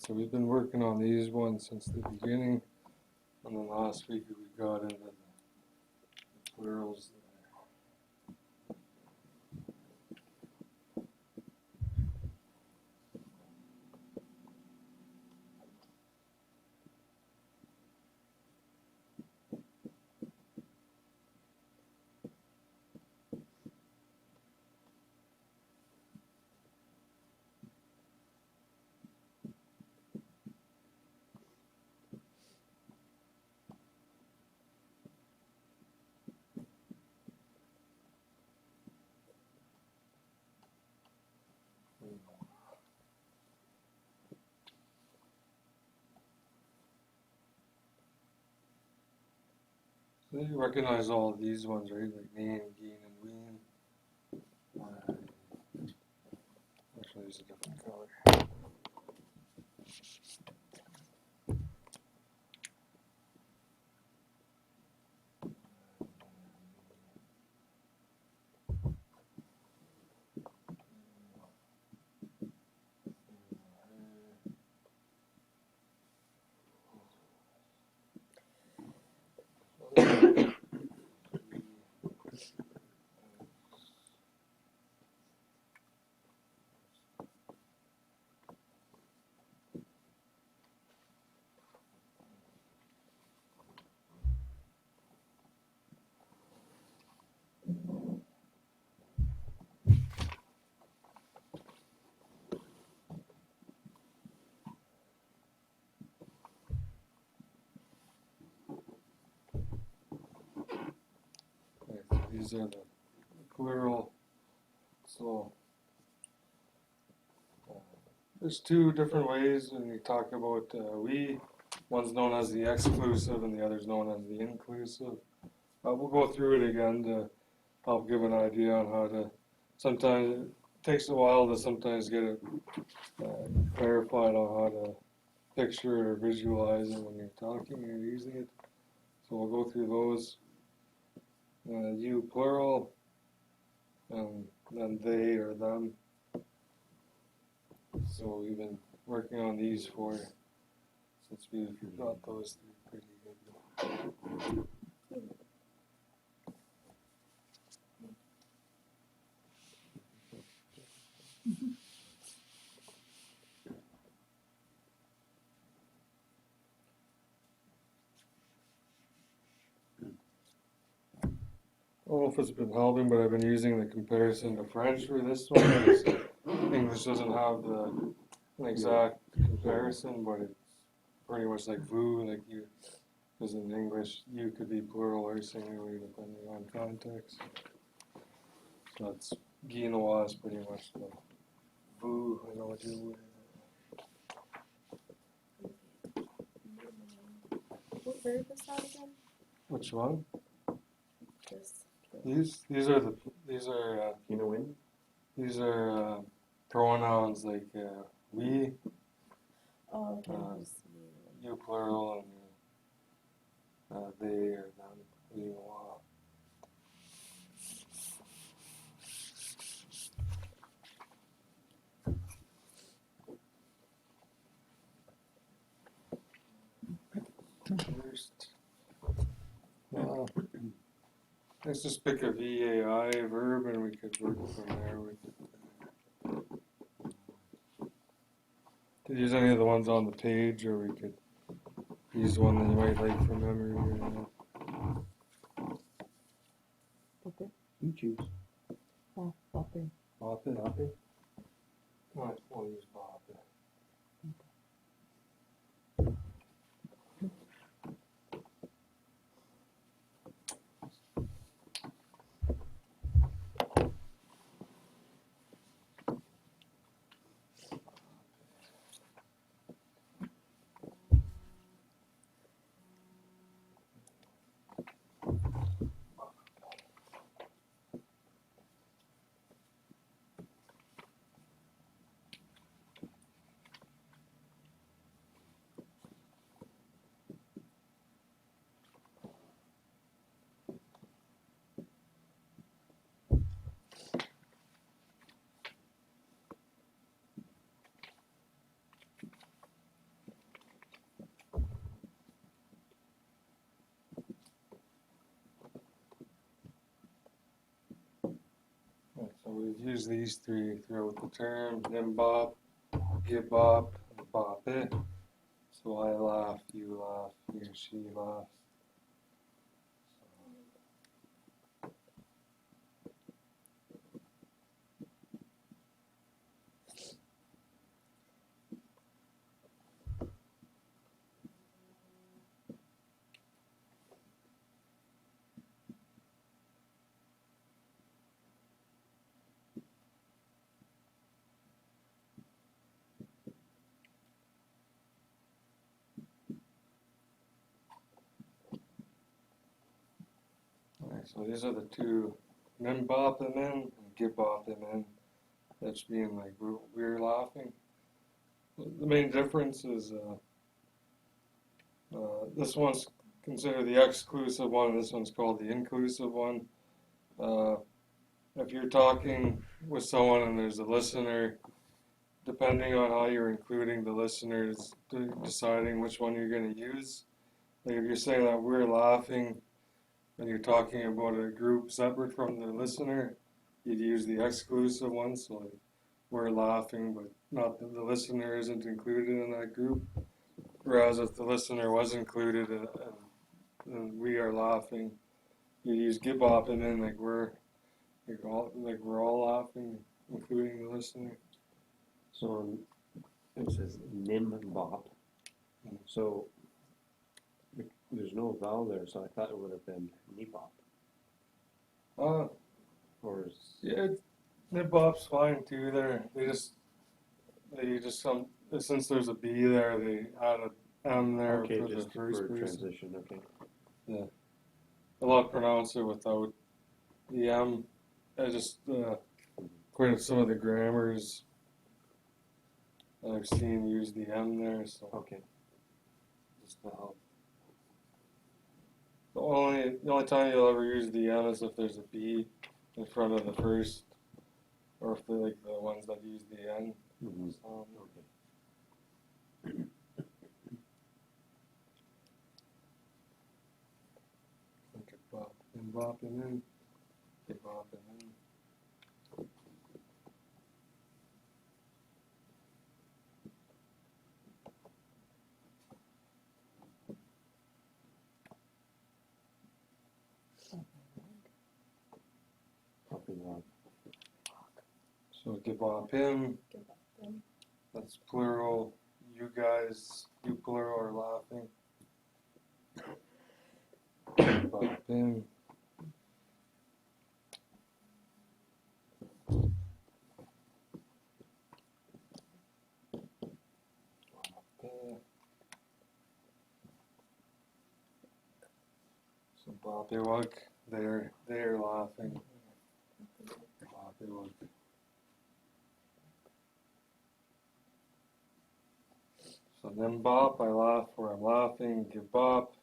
So we've been working on these ones since the beginning, and then last week we got into the plurals. So you recognize all of these ones, right? Like name, geen, and ween. Actually, use a different color. Okay, so these are the plural. So there's two different ways when you talk about we. One's known as the exclusive and the other's known as the inclusive. We'll go through it again to help give an idea on how to. Sometimes it takes a while to sometimes get it clarified on how to picture it or visualize it when you're talking and you're using it. So we'll go through those. You plural, and then they or them. So we've been working on these for since we've got those three pretty good. I don't know if it's been helping, but I've been using the comparison to French for this one. English doesn't have an exact comparison, but it's pretty much like vous, like you, because in English you could be plural or singular depending on context. So that's guinois is pretty much the vous. I know what you. What verb is that again? Which one? This. These are win? These are pronouns like we, Oh, okay. you plural, and they or them. Guinois. First, let's just pick a VAI verb and we could work from there with it. Could use any of the ones on the page, or we could use one that you might like from memory. Okay. You choose. Oh, okay. Bop it. No, we'll use bop it. we've used these three throughout the term: nim bop, give bop, and bop it. So I laugh, you laugh, he or she laughs. Alright, so these are the two: nim bop them in and give bop them in. That's being like we're laughing. The main difference is this one's considered the exclusive one, and this one's called the inclusive one. If you're talking with someone and there's a listener, depending on how you're including the listeners, deciding which one you're going to use. Like if you're saying that we're laughing and you're talking about a group separate from the listener, you'd use the exclusive one. So like we're laughing, but not the listener isn't included in that group. Whereas if the listener was included and we are laughing, you use give bop and then like we're all laughing, including the listener. So it says nim bop. So there's no vowel there, so I thought it would have been nibop. Or is Yeah, nib bop's fine too. They just since there's a B there, they add a M there okay, for the just first for person. transition, okay. A lot pronounce it without the M. I just according to some of the grammars I've seen use the M there, so Okay. just to help. The only time you'll ever use the M is if there's a B in front of the first, or if they're like the ones that use the N. Mm-hmm. Okay. Get bop and bop and then get bop and then. Popping log. So give bop him. Give up them. That's plural. You guys, you plural are laughing. Give bop him. So Boppywug, they're laughing. Boppywug. So then bop, I laugh where I'm laughing. Give bop,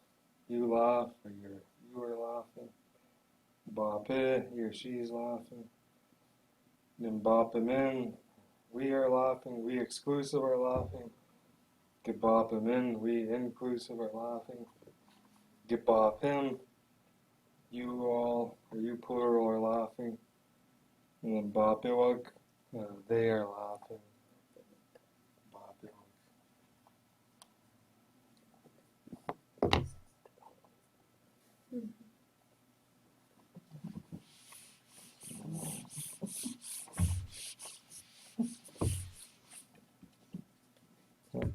you laugh or you are laughing. Bop it, he or she's laughing. Then bop him in, we are laughing. We exclusive are laughing. Give bop him in, we inclusive are laughing. Give bop him, you all or you plural are laughing. And then boppywug, they are laughing. Boppywug.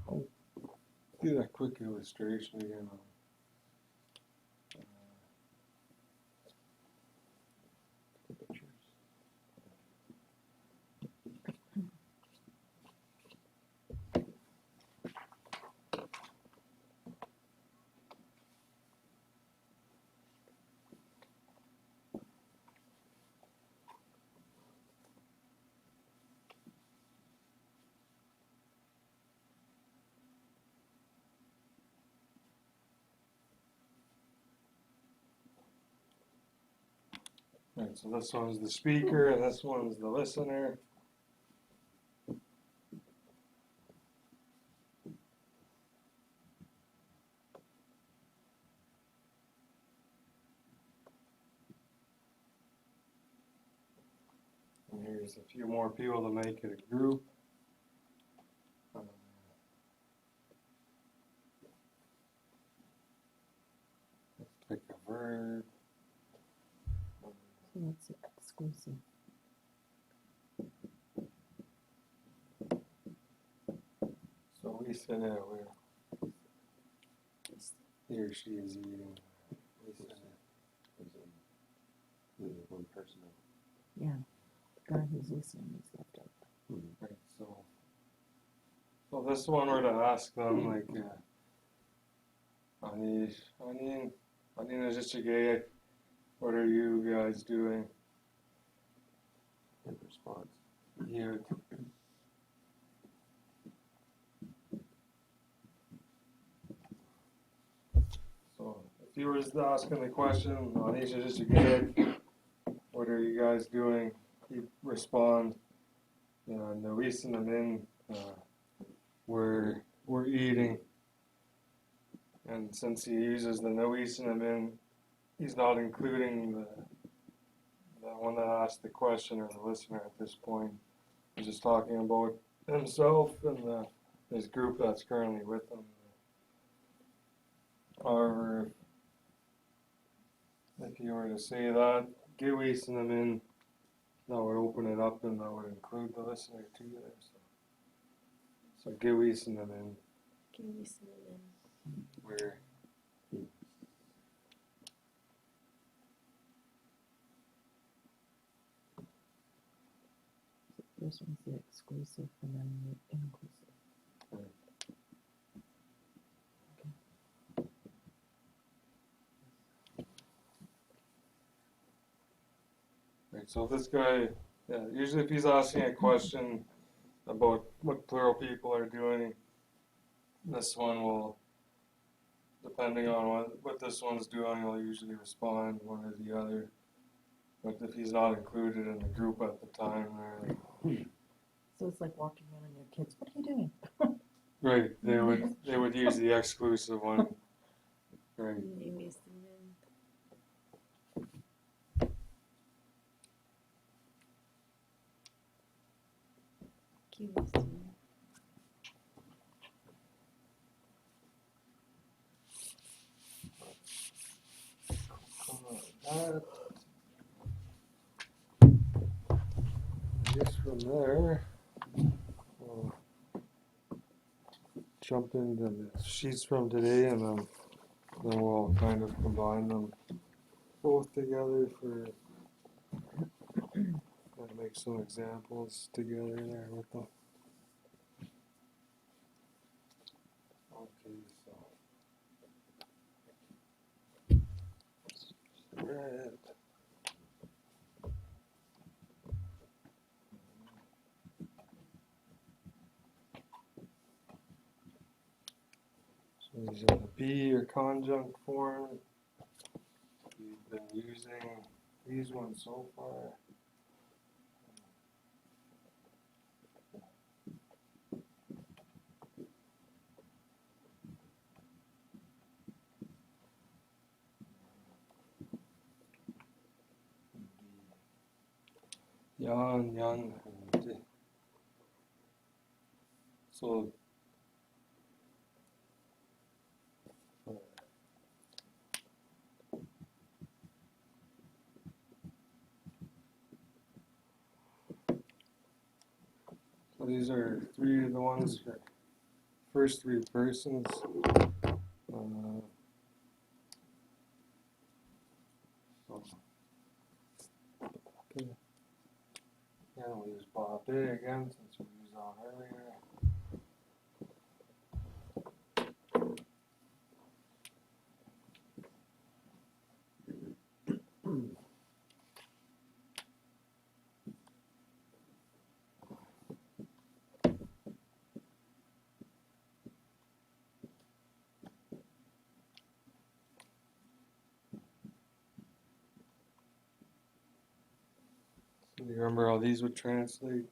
I'll do that quick illustration again. Pictures. Alright, so this one's the speaker and this one's the listener. And here's there's a few more people to make it a group. Let's pick a verb. So that's exclusive. So we said that where he or she is eating. We said it. There's one person out. Yeah. The guy who's listening is left out. Right, so this one we're to ask them like, Anishinaabemowin, what are you guys doing? In response. You. So if you were asking the question, Anishinaabemowin, what are you guys doing? You respond, Anishinaabemowin, we're eating. And since he uses the Anishinaabemowin, he's not including the one that asked the question or the listener at this point. He's just talking about himself and his group that's currently with him. However, if you were to say that, Anishinaabemowin, that would open it up and that would include the listener too there. So Anishinaabemowin, where This one's the exclusive and then the inclusive. right, so this guy, usually if he's asking a question about what plural people are doing, this one will, depending on what this one's doing, he'll usually respond one or the other. But if he's not included in the group at the time, So it's like walking in on your kids. What are you doing? right, they would use the exclusive one. Right. I guess from there, we'll jump into the sheets from today, and then we'll kind of combine them both together for and make some examples together there with them. Okay, so red. So these are the be or conjunct form. We've been using these ones so far. Yan, yang, and di. So these are three of the ones for first three persons. Okay. And we'll use Bob A again since we used that earlier. You remember how these would translate?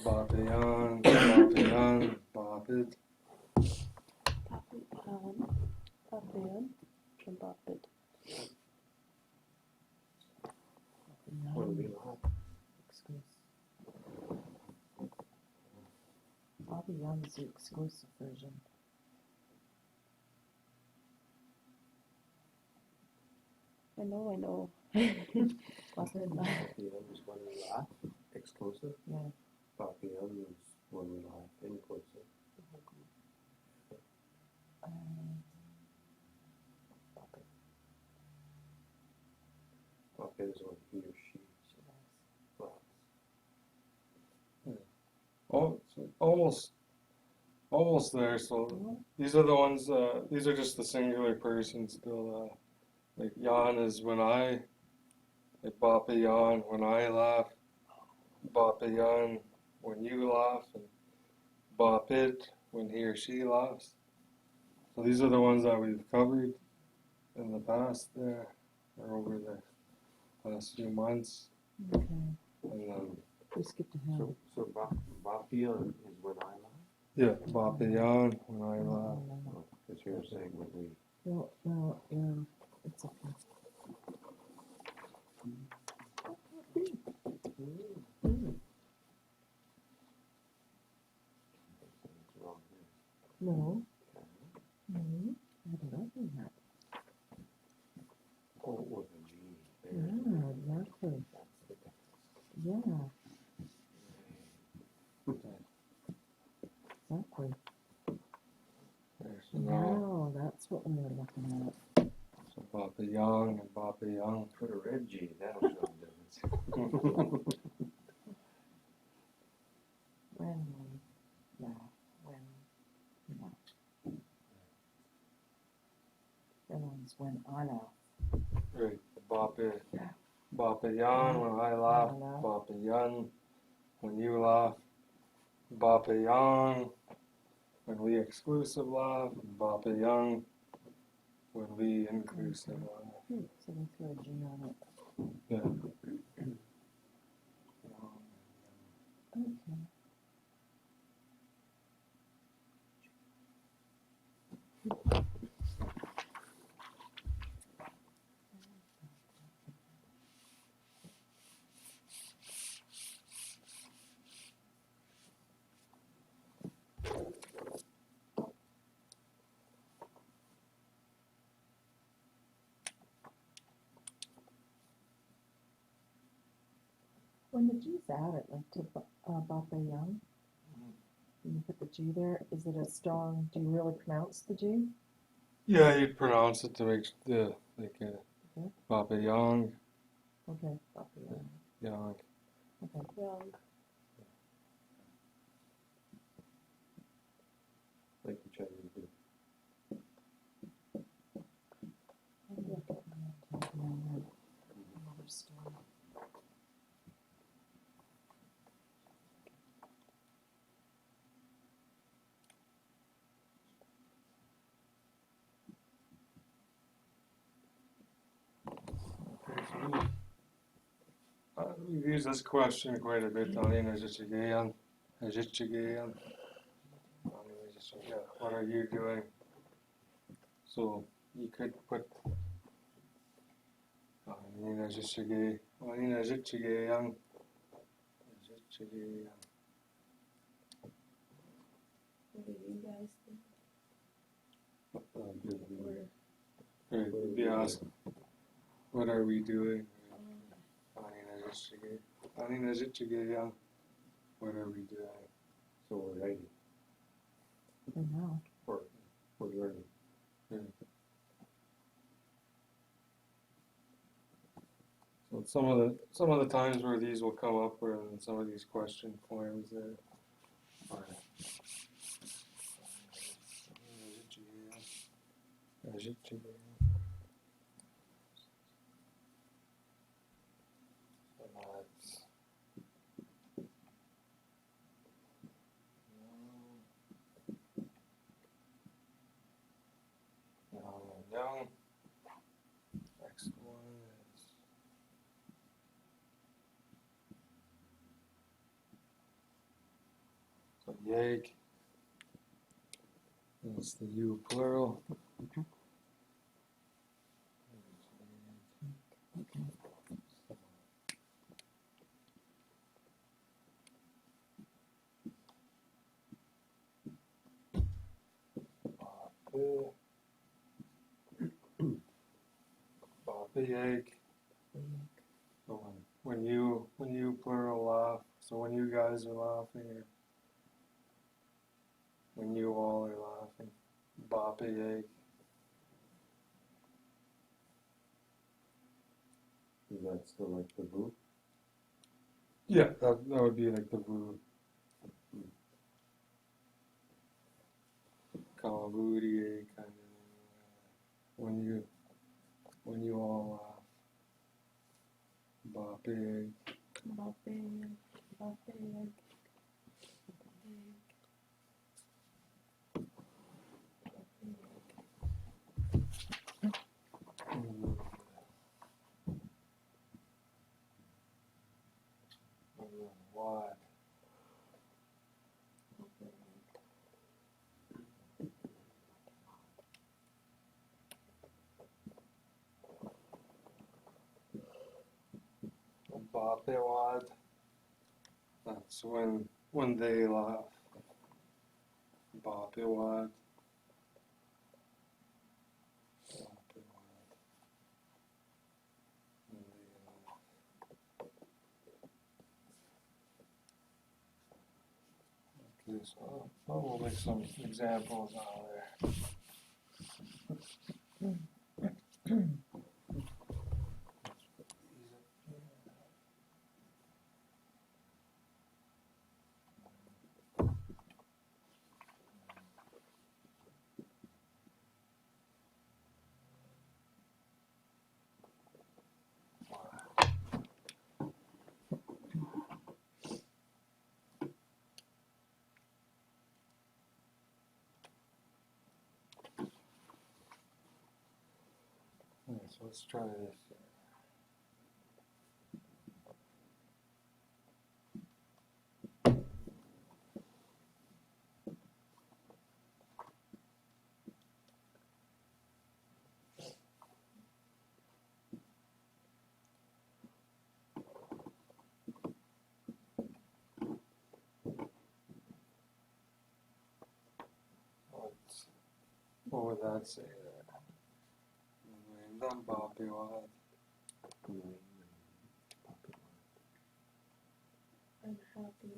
Babayan, Babayan, Babid. What do we have? is the exclusive version. I know. Wasn't I? Papillon is when we laugh, exclusive. Yeah. Papillon is when we laugh, inclusive. Papillon is when he or she laughs. Oh, so almost there. So these are the ones. These are just the singular person still. Like yawn is when I, like Bapa yawn when I laugh, Bapa yawn when you laugh, and Bop it when he or she laughs. So these are the ones that we've covered in the past there, or over the last few months. Okay. And We skipped ahead. So Papillon is when I laugh? yeah, Bapa yawn when I laugh. Because you're saying when we. No, it's okay. It's wrong here. No. I don't do that. Oh, with a G. There. Yeah, exactly. That's the difference. Yeah, exactly. So now, Wow, that's what we were looking at. so Bapa yawn and Bapa yawn. Put a red G, that'll show the difference. When we laugh, when we laugh. The one's when I laugh. Right, Bapa yawn when I laugh, When I laugh. Bapa yawn when you laugh, Bapa yawn when we exclusive laugh, and Bapa yawn when we inclusive laugh. So we threw a G on it. Yeah. Okay. When the G's added, like to Bapa Young, when you put the G there, is it a strong, do you really pronounce the G? Yeah, you'd pronounce it to make the Okay. Bapa yawn, Okay, Bapa Young. yawn. Okay, Young. Like each other do. I'm looking at another story. We've used this question quite a bit. Anishinaabemowin. What are you doing? So you could put Anishinaabemowin. What do you guys think? Be asked, what are we doing? Anishinaabemowin. What are we doing? So we're writing, I know. or we're learning. So some of the times where these will come up, or in some of these question forms there. Young. Next one is so yag. That's the you plural. Bop egg. So when you plural laugh, so when you guys are laughing, or when you all are laughing, bop egg. Is that still like the boo? Yeah, that would be like the boo. Kamaburie kind of when you all laugh. Bop egg. What? Bopewad. That's when they laugh. Bopewad. Okay, so we'll make some examples out there. Okay, so let's try this. What would that say there? Then Bopewad. Unhappy.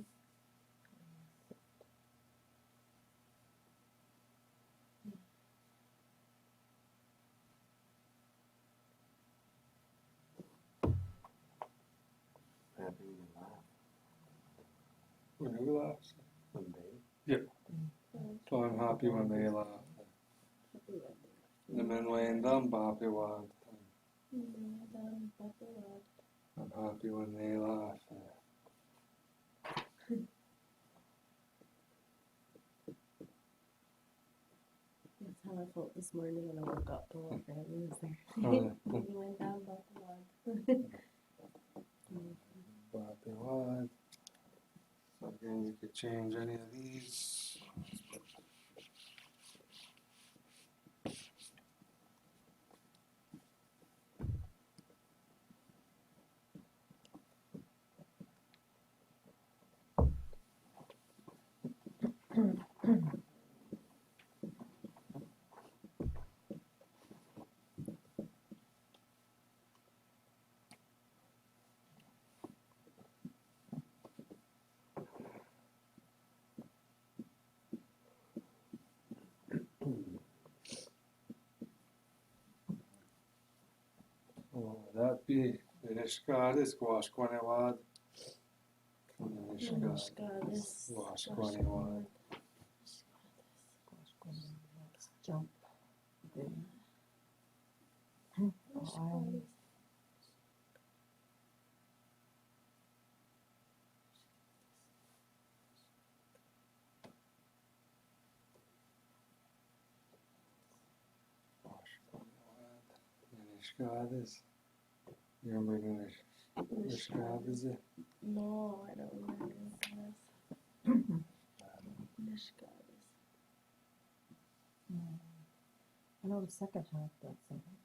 Happy when you laugh. When who laughs? When they. So I'm happy when they laugh. Naman Bopewad. I'm happy when they laugh. That's how I felt this morning when I woke up to work. I was there. Oh, You went down about the log. Bopewad. So again, you could change any of these. What would that be? Inishkad, squash Quanewad. Inishkad, squash Quanewad. Jump. Inishkad. You remember Inishkad is it? No, I don't remember this. Nishkadis. I know the second half of that sentence.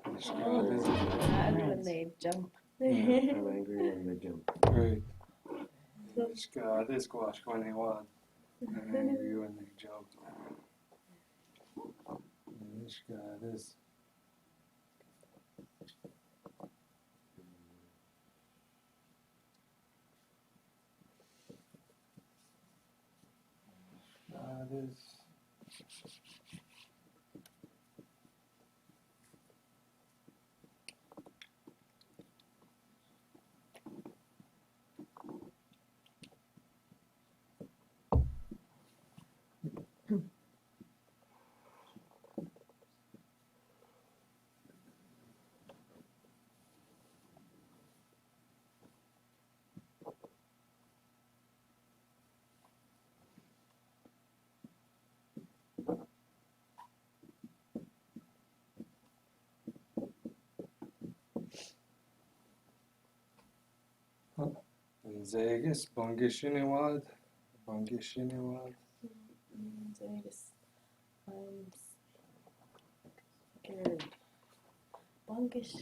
Inishkad is it? And when they jump. I'm angry when they jump. Right. This squash when they want. I'm angry when they jump. And this guy, this. This. And Zegas, Bungishinewad. Bungishinewad. I just, I'm scared. Bunkish.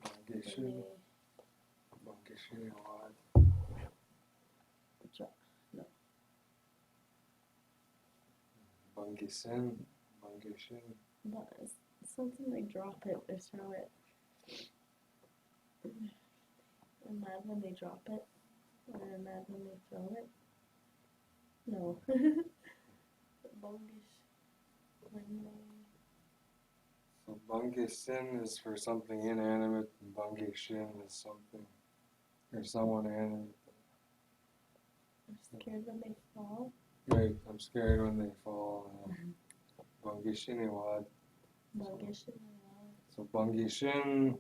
Bungishin. Bungishinewad. No. Bungisin. Bungishin. But it's something like drop it or throw it. I'm mad when they drop it. Or I'm mad when they throw it. No. Bungish. When they... So Bungisin is for something inanimate, and Bungishin is something or someone animate. I'm scared when they fall. Right, I'm scared when they fall. Bungishinewad. Bungish. So Bungishin,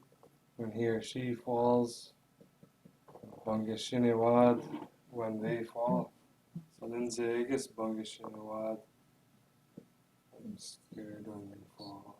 when he or she falls. Bungishinewad, when they fall. So then Zegas, Bungishinewad. I'm scared when they fall.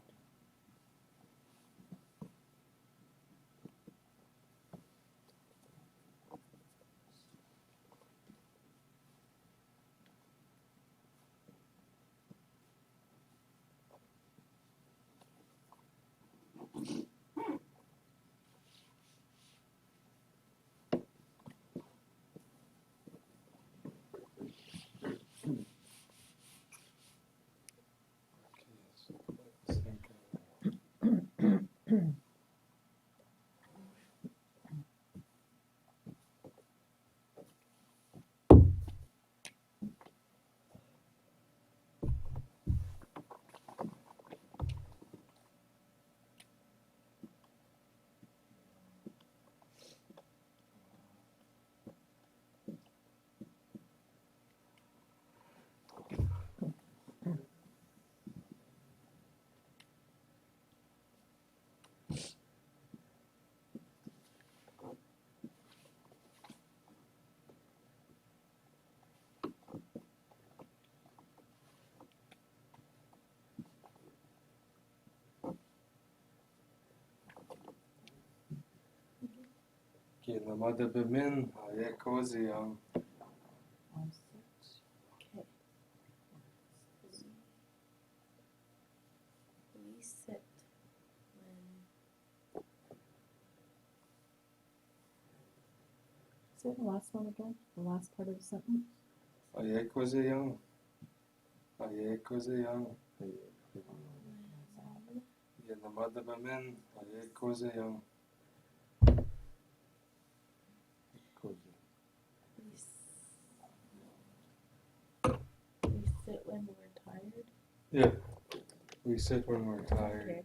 Anishinaabemowin, Ayekosiam. Okay. We sit when Say the last one again, the last part of the sentence. Ayekosiam. Ayekosiam. Anishinaabemowin, Ayekosiam. we sit when we're tired. Yeah, we sit when we're tired.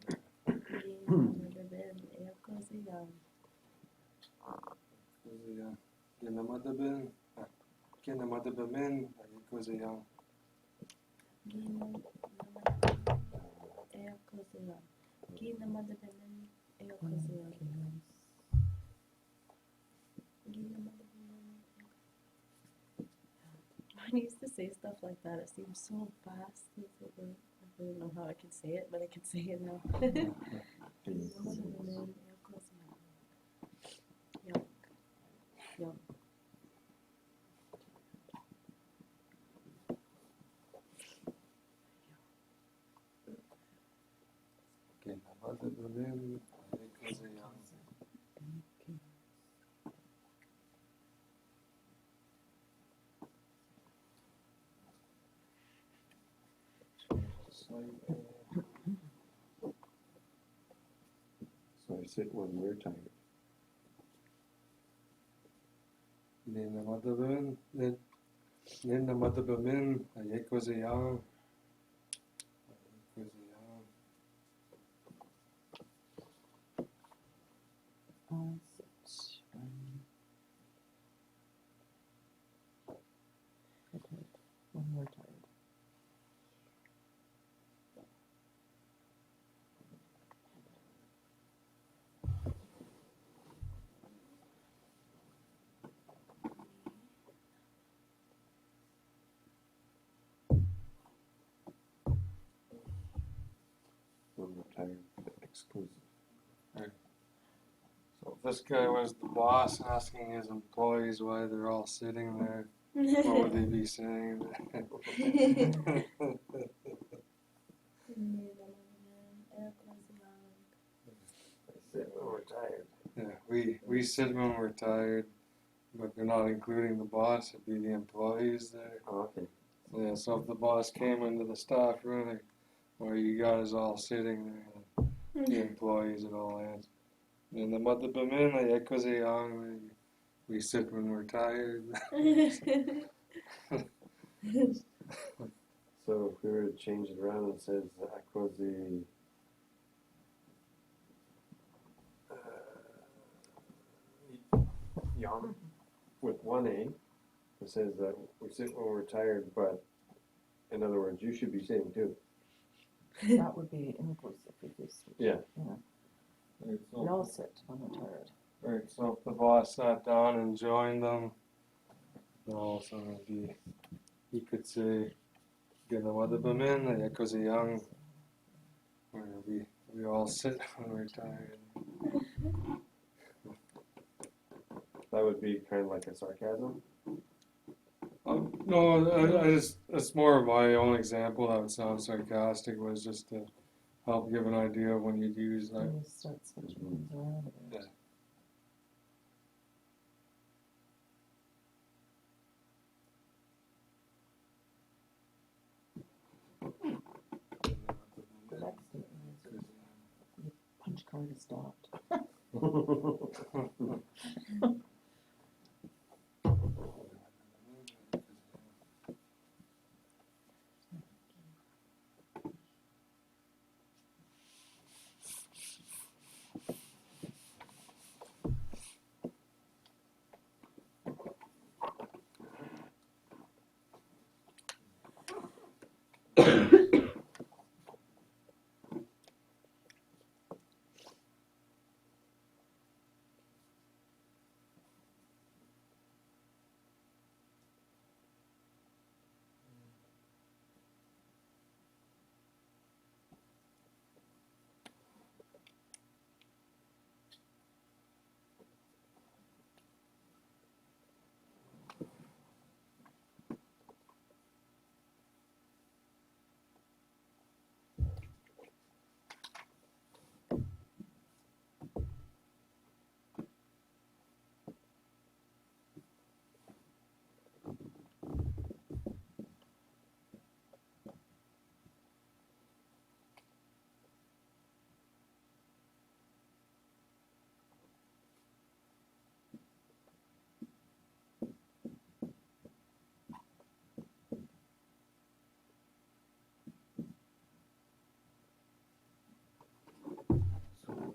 Anishinaabemowin, Ayekosiam. When I used to say stuff like that, it seems so fast. I don't know how I can say it, but I can say it now. Young. Young. slightly. So I sit when we're tired. Nina Madabin, Nina Madabin, Ayekwaziyan. Sit when we're tired. When we're tired, exclusive. So if this guy was the boss asking his employees why they're all sitting there, what would they be saying? I sit when we're tired. Yeah, we sit when we're tired, but they're not including the boss, it'd be the employees there. Oh, okay. Yeah, so if the boss came into the staff room, like, why are you guys all sitting there? The employees would all answer. And the mother bamin, like, we sit when we're tired. So if we were to change it around, it says Akwazi Yam with one A. It says that we sit when we're tired, but in other words, you should be sitting too. That would be inclusive if you switch. Yeah. Right, We all sit when we're tired. right, so if the boss sat down and joined them, then also it'd be, he could say, get the mother bamin, like, young, where we all sit when we're tired. That would be kind of like a sarcasm. No, I just, it's more of my own example that would sound sarcastic, was just to help give an idea of when you'd use that. When you start switching things around. Yeah. The next thing is your punch card is stopped.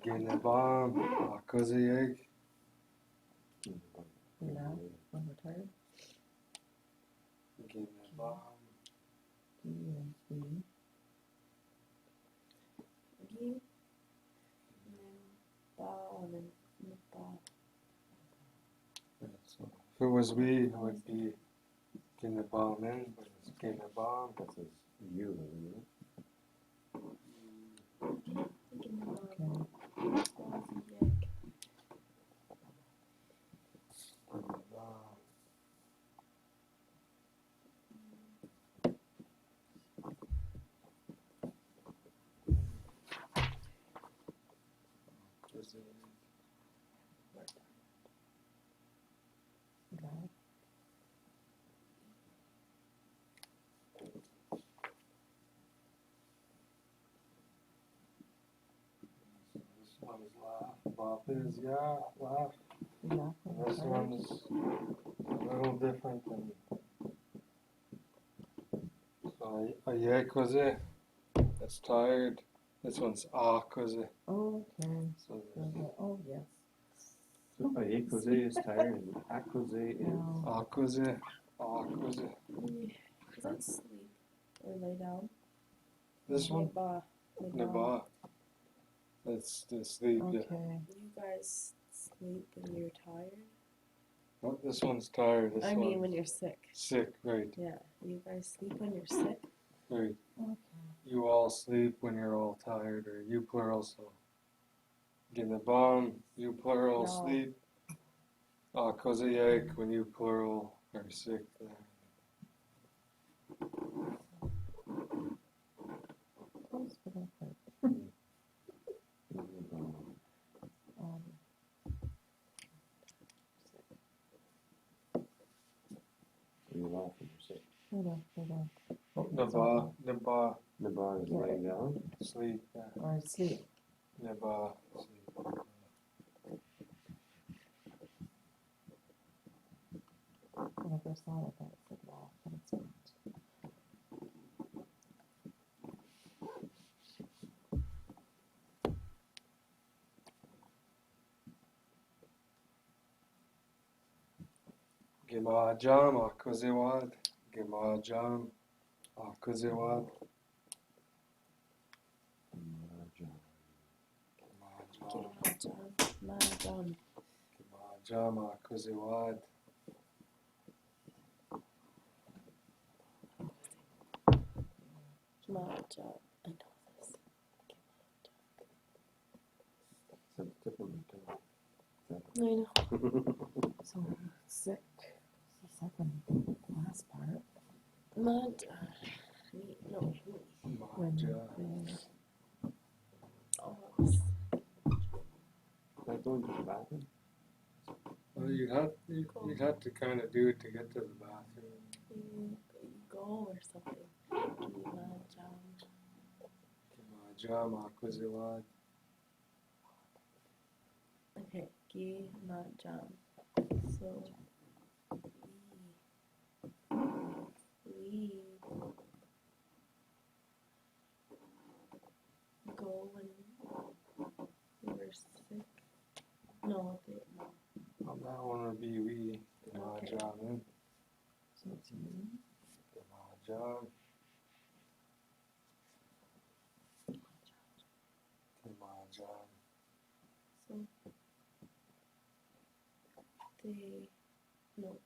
Getting a bomb, cozy egg. We laugh when we're tired. Getting a bomb. He and we. So if it was we, it would be getting a bomb in, but it's getting a bomb. That says you, isn't it? Drive. one's laugh. Bop is yeah, laugh. Yeah. This one's a little different than. So a yakuza, that's tired. This one's akuza. Okay. So Oh, yes. So Ekose is tired and Akose is. No. akuza, akuza. Is that sleep or lay down? This one, Neba. neba. That's the sleep. Yeah. Okay. You guys sleep when you're tired? Oh, this one's tired. This I mean one's when you're sick. sick. Right, Yeah. You guys sleep when you're sick? right. Okay. You all sleep when you're all tired, or you plural. So, get the bomb. You plural No. sleep. Akuza when you plural are sick. Close but not quite. Um, You laugh when you're sick. hold on. Oh, neba, neba, Nabar is Yeah. laying down. sleep. Or sleep. Neba, sleep. When I first saw it, I thought it said laugh, but it's not. Gemajam, akuzewad. Gemajam, akuzewad. Gemajam, Mahjong. gemajam, akuzewad. Mahjong. I know this. It's a different. I know. So sick. The second last part. Mahjong. No. When Gemajam. they, Oh. Can I go into the bathroom? Well, you'd have to kind of do it to get to the bathroom. You go or something. Mahjong. Gemajam, akuzewad. Okay. Gi Mahjong. So we go when we're sick. No, On that one would be we. Gemajam, so it's you. gemajam. Gemajam. so they no.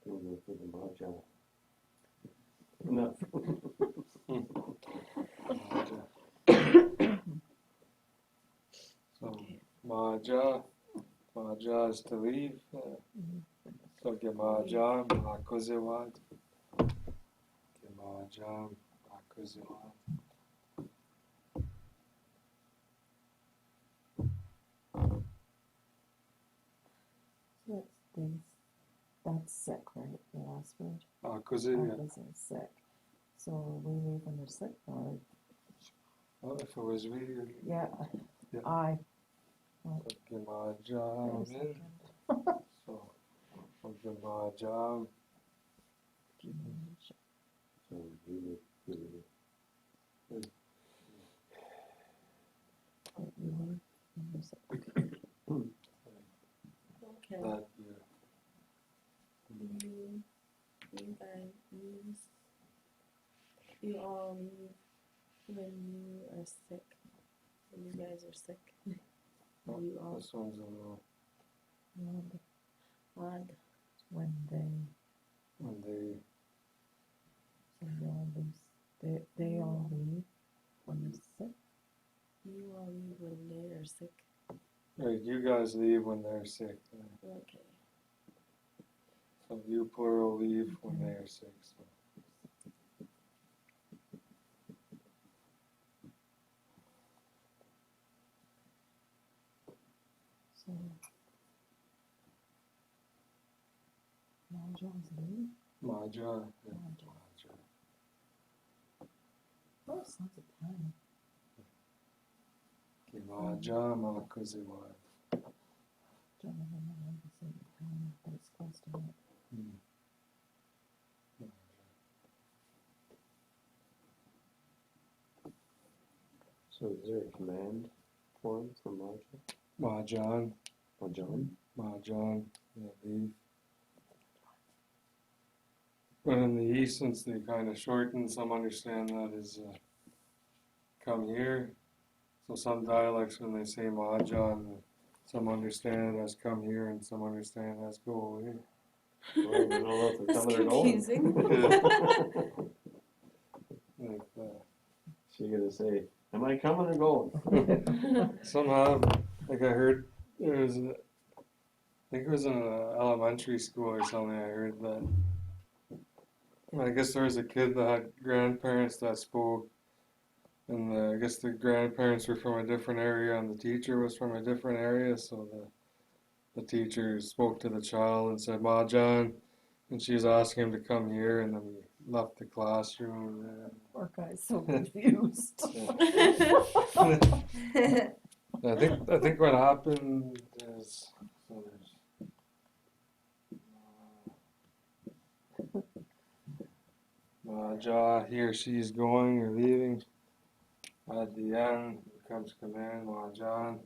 We'll go for the mahjong. Enough. So, maja, maja is to leave. So, gemajam, akuzewad. Gemajam, akuzewad. So that's things. That's sick, right? The last word. Akuze, That isn't sick. So we leave when they're sick, or well, if it was we, yeah. Yeah. I. so gemajam Wait a in. second. So, gemajam, So we would. Wait, we leave when they're sick. Okay. that you. You guys you all leave when you are sick. When you guys are sick. Oh, You all this one's a little, And odd. when they all leave, they all leave when they're sick. You all leave when they are sick. right, you guys leave when they're sick. Okay. So, you plural leave when they are sick. So. So Mahjong's Lee? Maja. Yeah, Mahjong. Maja. Oh, sounds a time. Maja, Makaziwa. Don't remember the same time, but it's close to it. So is there a command form for Mahjong. Mahjong? Mahjong. Yeah, leave. But in the East, since they kind of shorten, some understand that as come here. So some dialects, when they say Mahjong, some understand it as come here, and some understand it as go away. Well, I don't know if they're That's coming or going. confusing. Like So you're gonna say, am I coming or going? somehow, like I heard, there was, I think it was in an elementary school or something. I heard that. I guess there was a kid that had grandparents that spoke, and I guess the grandparents were from a different area, and the teacher was from a different area. So the teacher spoke to the child and said, "Mahjong," and she was asking him to come here, and then he left the classroom. Poor guy's so confused. I think what happened is so there's Maja, he or she's going or leaving. At the end comes command Mahjong.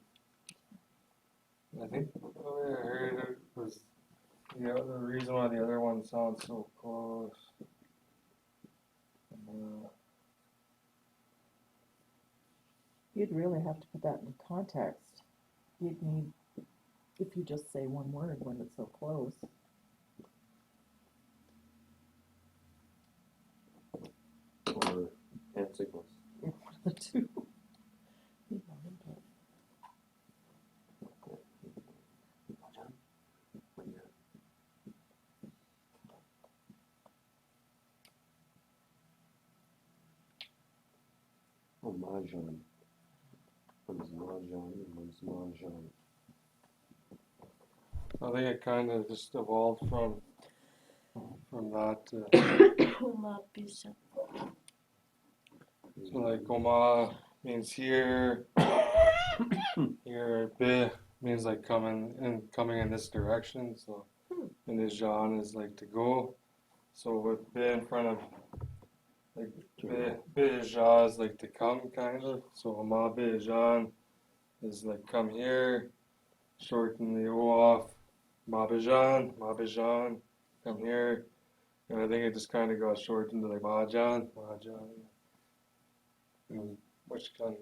I think the way I heard it was the reason why the other one sounds so close. You'd really have to put that into context. You'd need, if you just say one word when it's so close. Or hand signals? One of the two. Mahjong? What do you got? Oh, Mahjong. One's Mahjong and one's Mahjong. I think it kind of just evolved from that. So like Goma means here, here Be means like coming in this direction. So and this Jan is like to go. So with Be in front of like Be Ja is like to come kind of. So Ma Be Jan is like come here, shorten the O off. Ma Be Jan, come here. And I think it just kind of got shortened to like Mahjong. Which can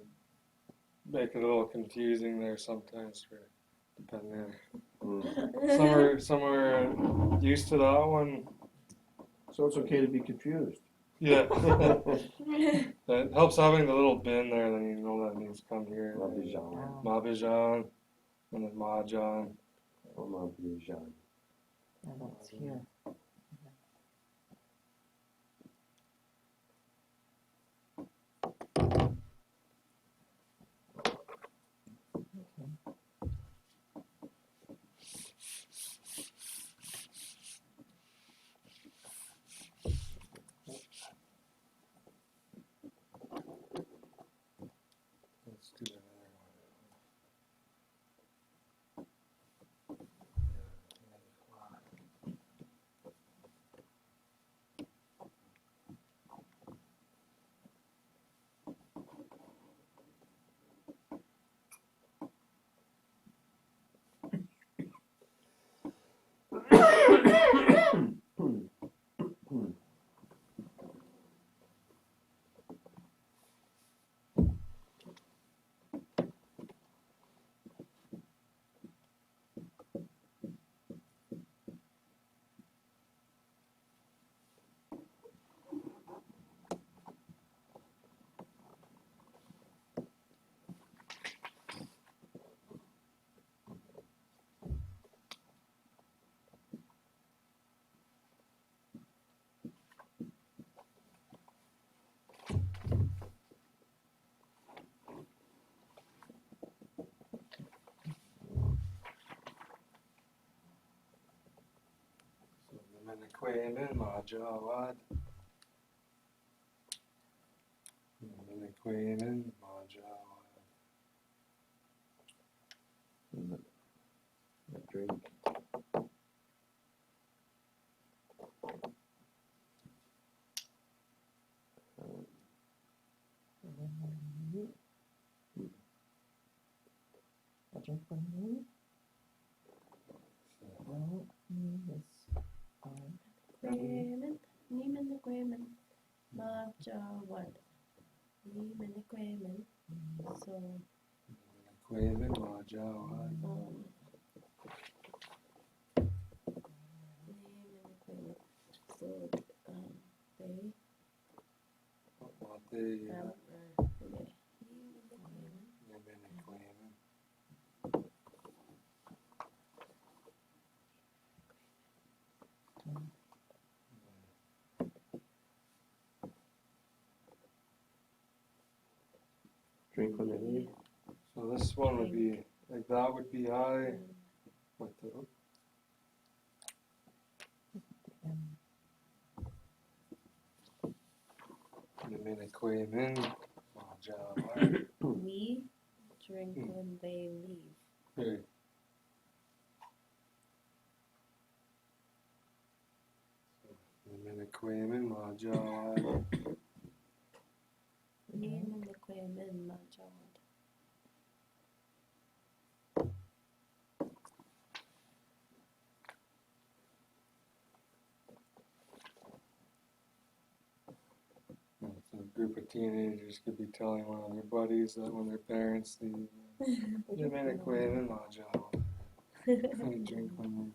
make it a little confusing there sometimes for depending. Some are used to that one. So it's okay to be confused. Yeah. It helps having the little bin there, then you know that means come here. Mahjong. Mahjong and then Mahjong. Or Mahjong. Yeah, that's here. Okay. Let's do another one. Anishinaabemowin, Majawad. Anishinaabemowin, Majawad. And the drink. And then when you I'll drink when you well, is Quamin, Niman Quamin, Majawad. Niman Quamin. So, Anishinaabemowin, Majawad. Niman Quamin. So, they What they, have, okay. Anishinaabemowin. Drink when they leave. So this one would be, like that would be I, with the, Anishinaabemowin, Majawad. We drink when they leave. Hey. Anishinaabemowin, Majawad. Niman Quamin, Majawad. So a group of teenagers could be telling one of their buddies that when their parents leave, Anishinaabemowin, Majawad. They drink when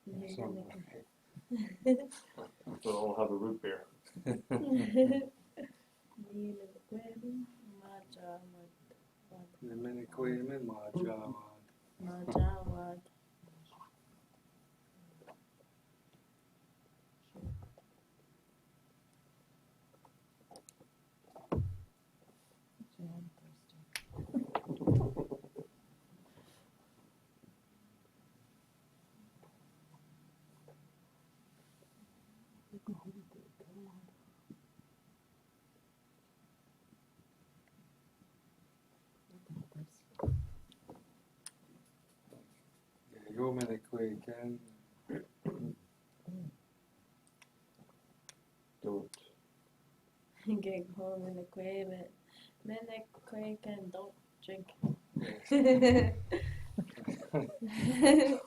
they so, So I'll have a root beer. Niman Quamin, Majawad. Anishinaabemowin, Majawad. Majawad. jam thirsty. Go Anishinaabemowin. Don't. Get home in a Quamin. Quamin, don't drink.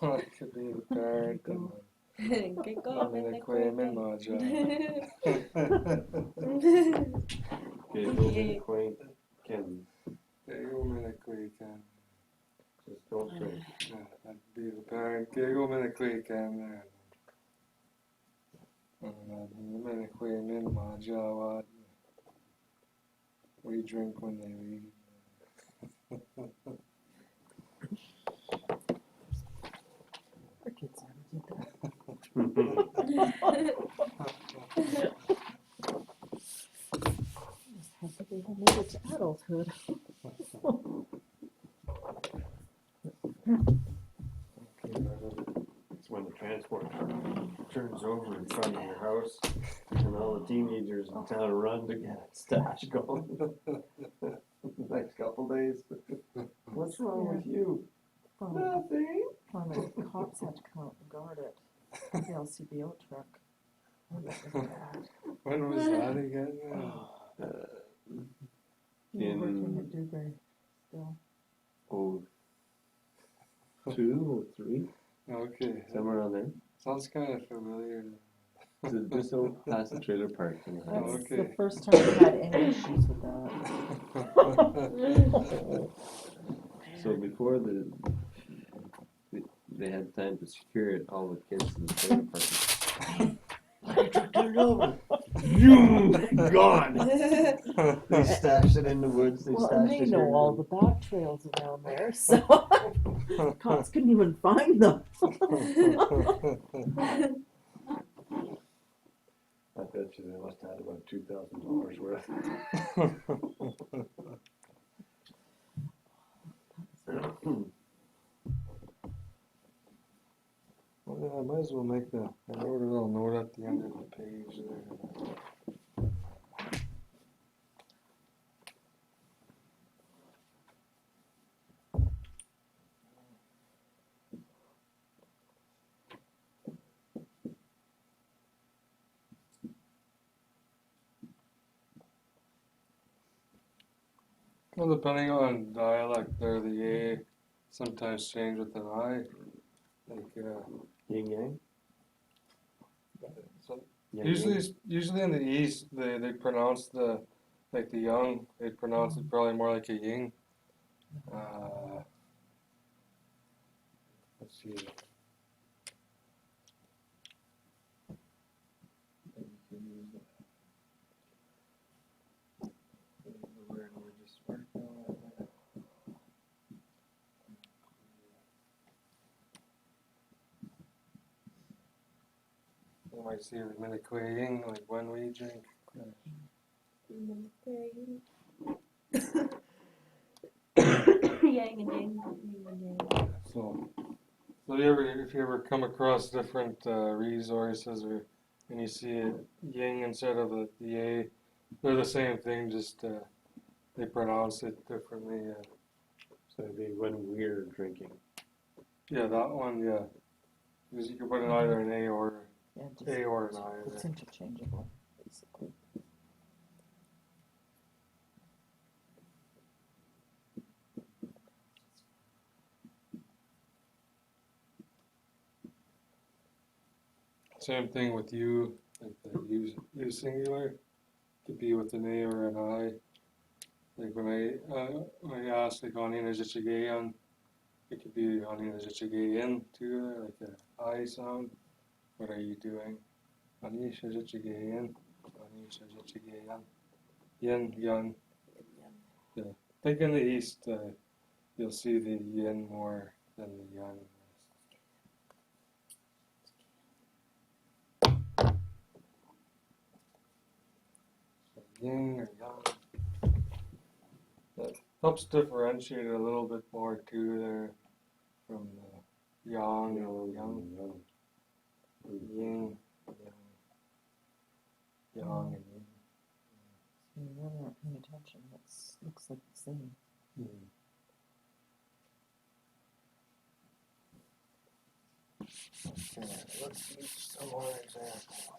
That could be the parent and Get home in a Anishinaabemowin, Quamin. Majawad. Okay, go in quaint. Can Go Anishinaabemowin. just don't drink. Yeah, that'd be the parent. Go Anishinaabemowin. Anishinaabemowin, Majawad. We drink when they leave. Our kids never did that. Just happy they all made it to adulthood. It's when the transport turns over in front of your house and all the teenagers in town run to get a stash going. Next couple days. What's wrong with you? Nothing. Finally, the cops had to come out and guard it. The LCBO truck. Oh, that was bad. When was that again? You were working In- at Dewberry still. Oh, 2 or 3, Okay, somewhere around there. sounds kind of familiar. Just over past the trailer park in the house. That's the Okay. first time I've had any issues with that. So before they had time to secure it, all the kids in the trailer park. Turn it over. Gone. They stashed it in the woods. They Well, stashed and they it know here. all the back trails around there, so cops couldn't even find them. I bet you they must have had about $2,000 worth. Oh, yeah, I might as well make the, I wrote a little note at the end of the page there. Well, depending on dialect there, the A sometimes change with an I. Like, Yin yang? so Yang usually, yang? usually in the East, they pronounce the, like the young, they pronounce it probably more like a ying. Let's see. Maybe you can use the word we're just working on. You might see the Minnequaying, like when we drink. Yang and yang, yin and yang. So if you ever come across different resources or and you see a ying instead of the A, they're the same thing, just they pronounce it differently. So it'd be when we're drinking. Yeah, that one, yeah. Because you can put in either an A or Yeah, just, an I. it's There. interchangeable, basically. Same thing with you, like the you singular, could be with an A or an I. Like when I ask like Anina Jichigayan, it could be Anina Jichigayan too, like the I sound. What are you doing? Anisha Jichigayan, Anisha Jichigayan, Yin Yan. Yeah, I think in the East you'll see the Yin more than the Yan. So Yin or Yang. That helps differentiate it a little bit more too there from the Yang and Yang. Yin, Yang and Yin. So you really aren't paying attention, it looks like the same. Okay, let's see some more examples.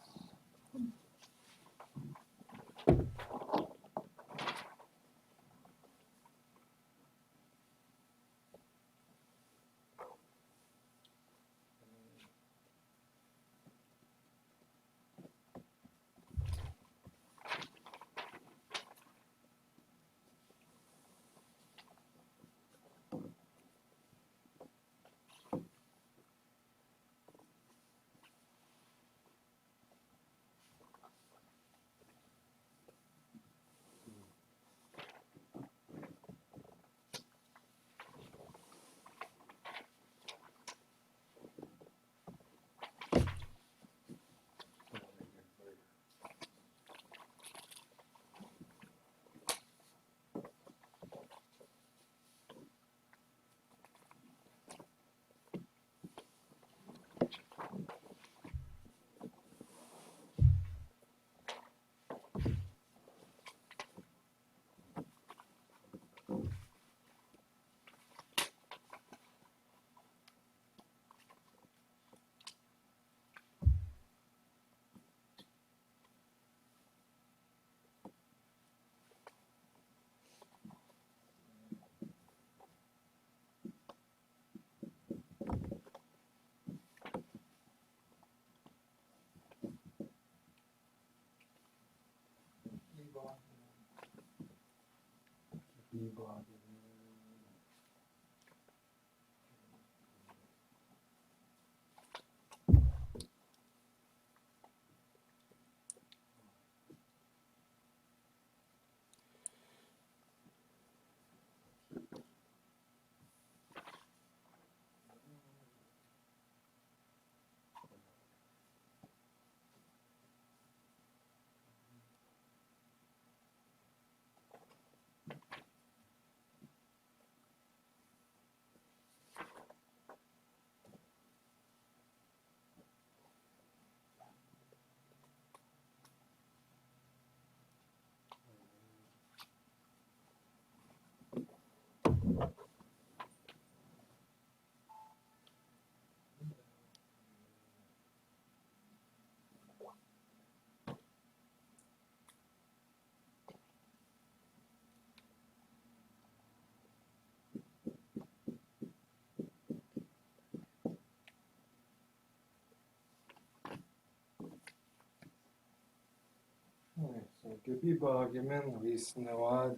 Gibi bagimin visnevad.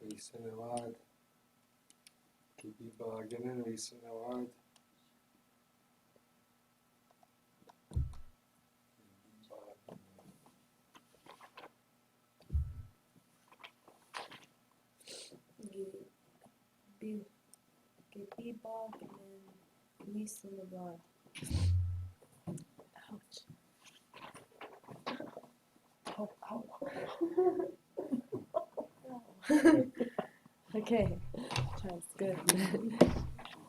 Visnevad. Gibi bagimin visnevad. Gebibog and Wisnabad. Ouch. Ow, ow. Okay, sounds good.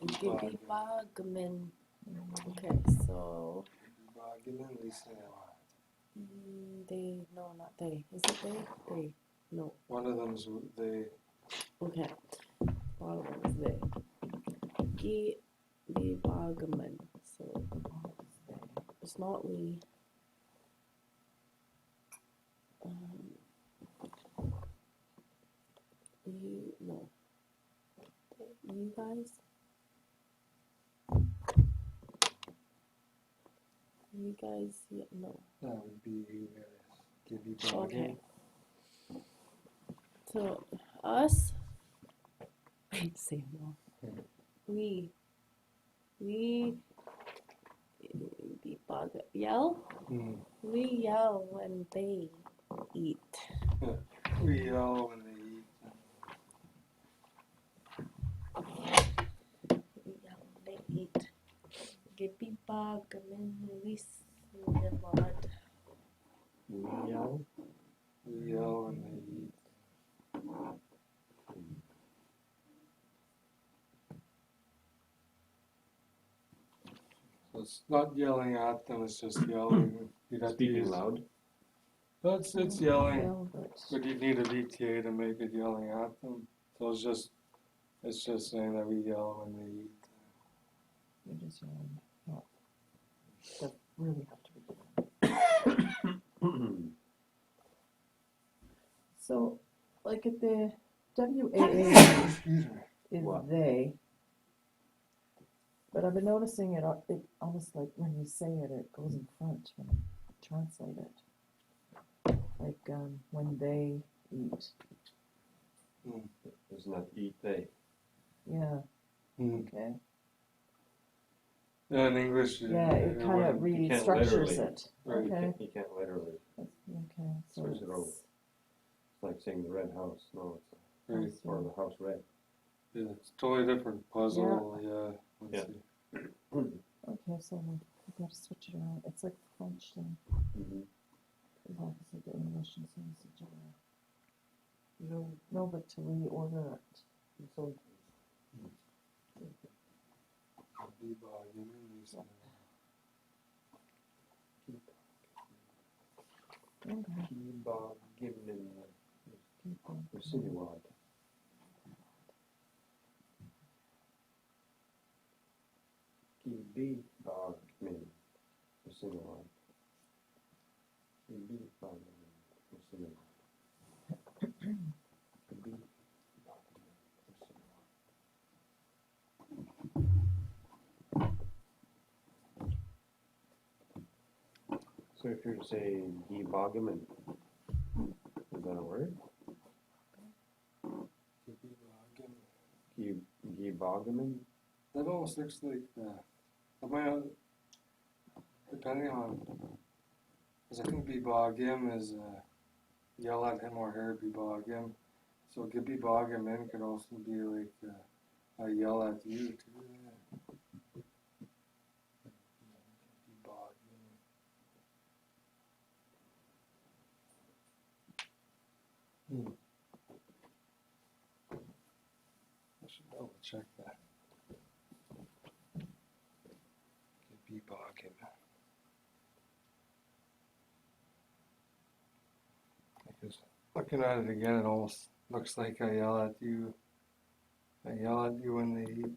Gebibogman. Okay, so Bagimin visnevad. they, no, not they. Is it they? They. No. One of them's they. Okay. Bottom one is they. Gebibogman. So it's not we. You, no. You guys? You guys, yeah, no. That would be you guys. Gibi Okay. bagim. So, us, wait, say no. We be bug, yell? We yell when they eat. We yell when they eat. We yell when they eat. Gippy bug, and release the blood. We yell. We yell when they eat. So it's not yelling at them, it's just yelling. You'd have to Speaking use- loud. It's yelling, Yell, but but you need a VTA to make it yelling at them. So it's just saying that we yell when they eat. you're just yelling. No. That really have to be done. So, like at the WAA Excuse me. is What? they, but I've been noticing it almost like when you say it, it goes in front when you translate it. Like when they eat. Isn't that eat they? Yeah, Mm. okay. In English, Yeah, it kind of wouldn't- you can't restructures literally- it. Right. Okay. You can't literally. Okay, so Switch it over. it's, It's like saying the red house. No, it's right. or the house red. Yeah, it's totally different puzzle. Yeah. Let's Yeah. see. okay, so we gotta switch it around. It's like French thing. Mm-hmm. It's opposite the English and so it's no, but to reorder it. So okay. Bob Gibson. People. Insinuad. Kibi Bogman. Insinuad. Kibi Bogman. Insinuad. Kibi Bogman. Insinuad. So if you're to say Guy Bogman, is that a word? Guy Bogman? That almost looks like depending on, because I think bebog him is yell at him or her, bebog him. So be bog him in could also be like I yell at you too. Yeah. Bebog him. I should double check that. Bebog him. Because looking at it again, it almost looks like I yell at you. I yell at you when they eat.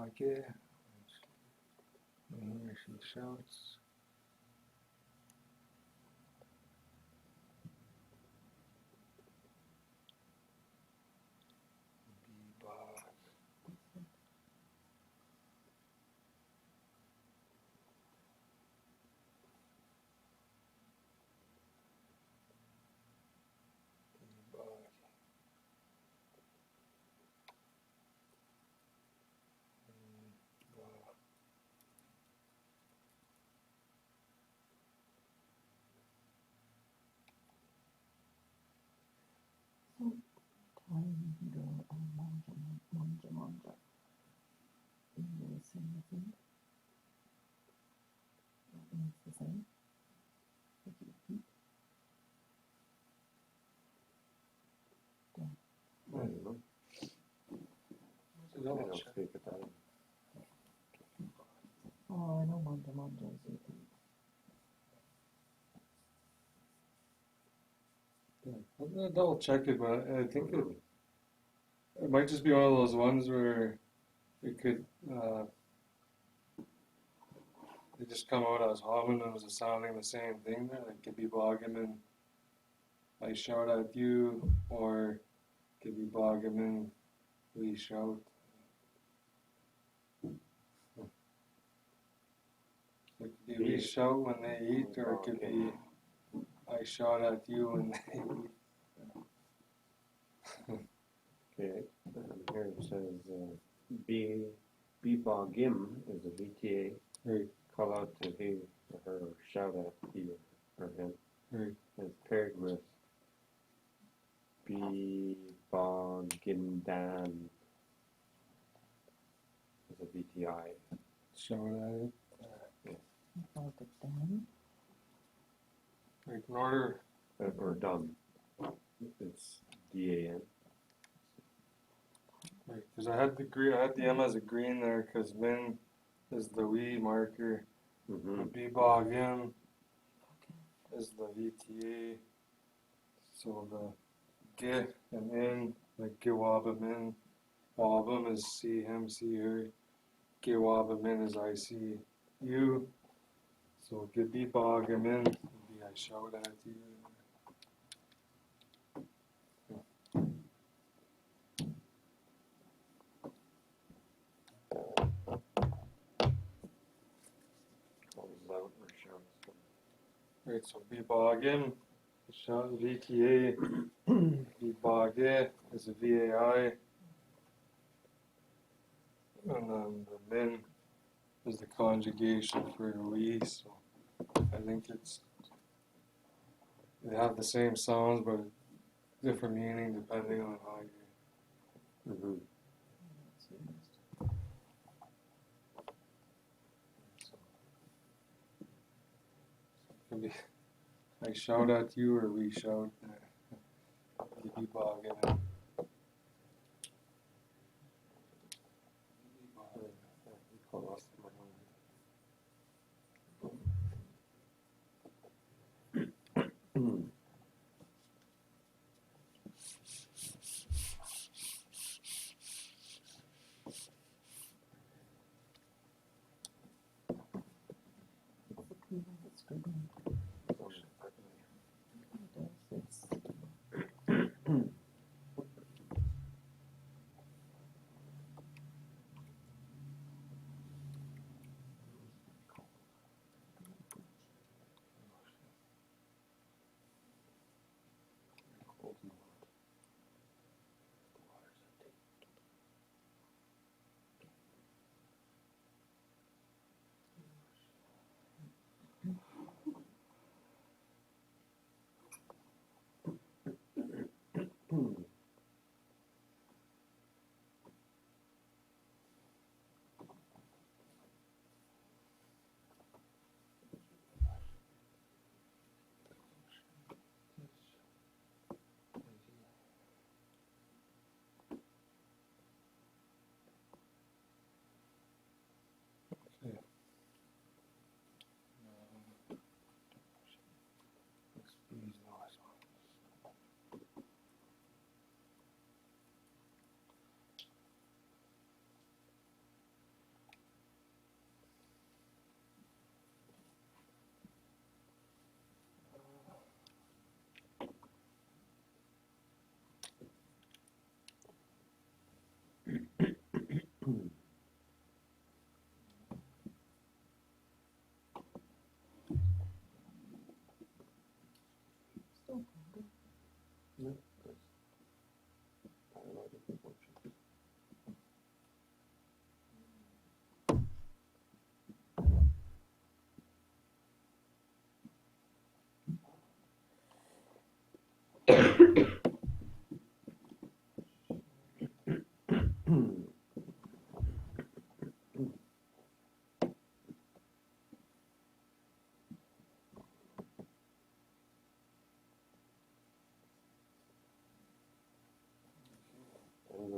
Bage. And here she shouts. Bebop. Bebop. Bebop. Time you can go manja, manja, manja. You really sing the thing. That means the same. If you keep. I don't know. I don't speak Italian. Oh, I know manja, manja is you keep. I'm gonna double check it, but I think it might just be one of those ones where it could they just come out as homonyms as sounding the same thing there. Like it could be Bogaman, I shout at you, or it could be Bogaman, we shout. It could be we shout when they eat, or it could be I shout at you when they eat. Okay, here it says Bebogim is a VTA. Right. Call out to he or her, or shout at he or him. Right. And it's paired with Bebogindan is a VTI. Shout at it. About the Dan. Like in order. Or done. It's DAN. Right, because I had the green, I had the M as a green there, because min is the we marker. Mm-hmm. Bebog M is the VTA. So the G and in, like Giwaba min. Wabam is see him, see her. Giwaba min is I see you. So Gibebog M in would be I shout at you. Calls out or shouts. Right, so Bebogim, shout VTA, Bebogge is a VAI, and then the min is the conjugation for we, so I think they have the same sounds but different meaning depending on how you. Mm-hmm. So, it could be I shout at you or we shout. Bebogim. Call out It's good. It's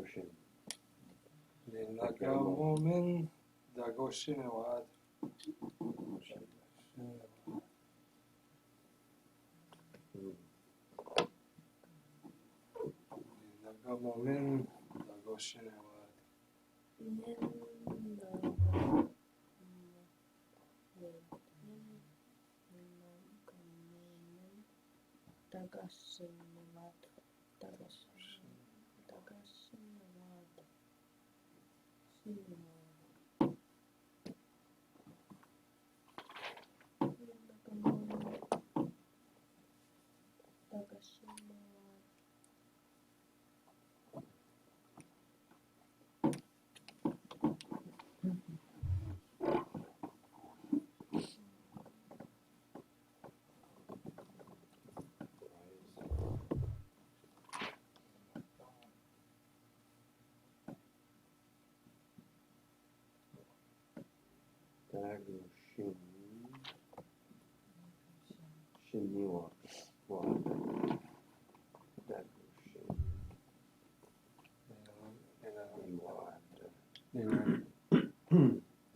Dagoshin. Ninagamomin Dagoshinawad. Ninagamomin Dagoshinawad. Dagoshin. Shiniwa. Dagoshin.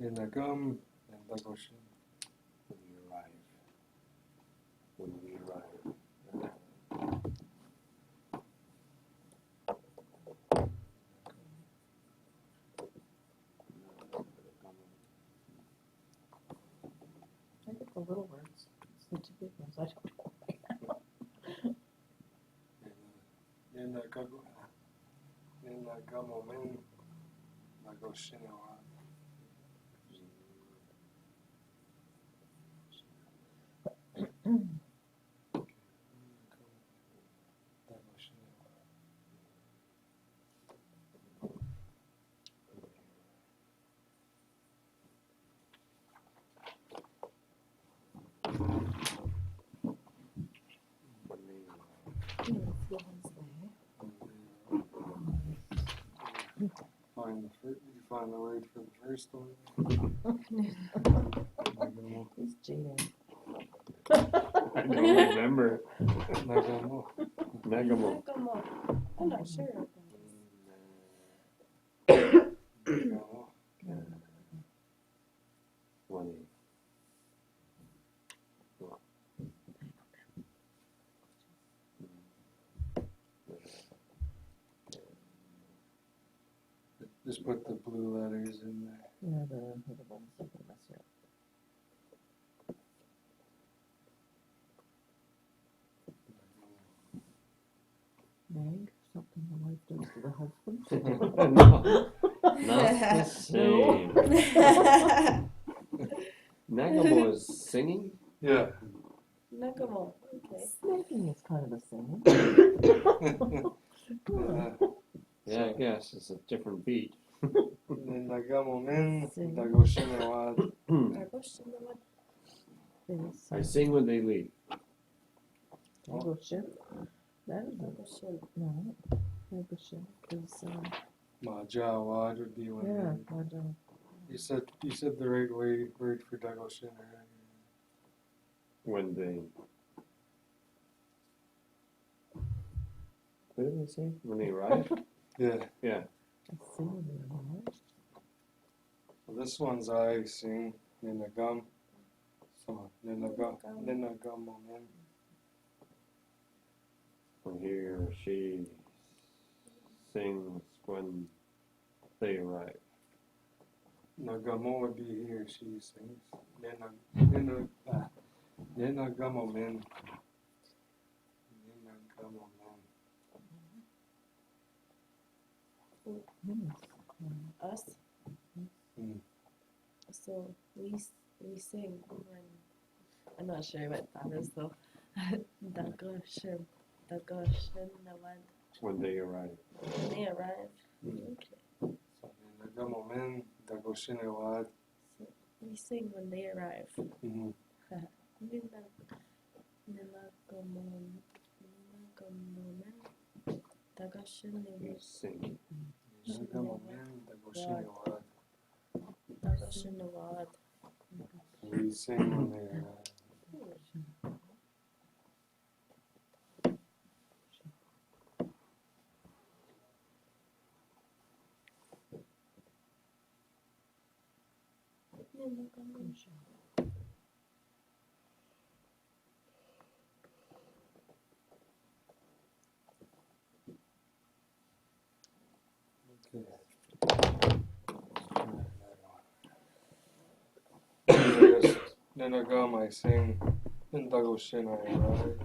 Ninagam and Dagoshin. When we arrive. I think the little words, it's the two big ones, I don't know. Ninagamomin Dagoshinawad. You find the word for the first one. He's cheating. I don't remember. Nagamo. Nagamo. I'm not sure. Nagamo. 20. Just put the blue letters in there. Yeah, the little ones that can mess you up. Nag, something the wife does to the husband. No, not the same. Nagamo is singing? Yeah. Nakamo. Okay. Snaking is kind of the same. Yeah, I guess it's a different beat. Ninagamomin Dagoshinawad. I sing when they leave. Go ship. That is no. Go ship is Majawad would be one. yeah. You said the right word for Dagoshin. When they. What did they say? When they arrive? Yeah. Yeah. I see what it is. Well, this one's I sing Ninagam. So Ninagamomin. He or she sings when they arrive. Nagamo would be he or she sings. Ninagamomin. Ninagamomin. Us. Mm. So we sing when I'm not sure what that is though. Dagoshin Nawad. When they arrive. When they arrive. Okay. So Ninagamomin Dagoshinawad. We sing when they arrive. Mm-hmm. You sing. Ninagamomin Dagoshinawad. Dagoshinawad. We sing when they arrive. Anishinaabemowin. Ninagamai sing Indagoshinai, right?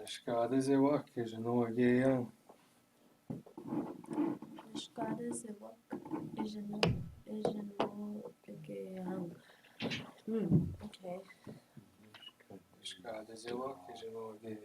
Nishkadizewak is an Oageyan. Nishkadizewak. Okay. Nishkadizewak is an Oageyan.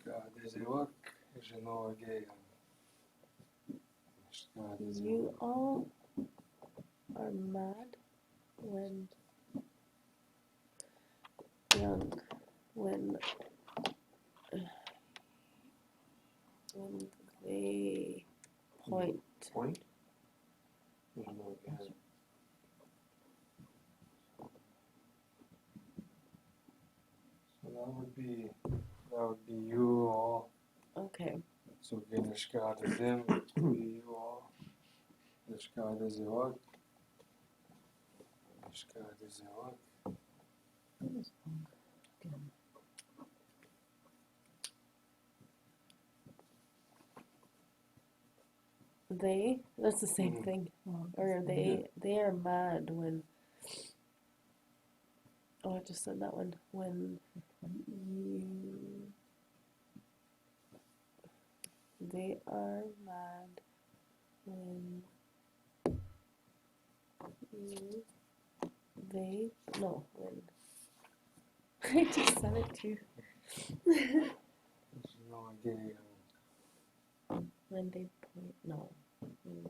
Nishkadizewak is an Oageyan. You all are mad when young, when they point. Point? There's no again. So that would be you all. Okay. So Nishkadizim would be you all. Nishkadizewak. Nishkadizewak. That's the same thing. Or they are mad when, oh, I just said that one. When they are mad when when I just said it too. It's an Oageyan. When they point, no. When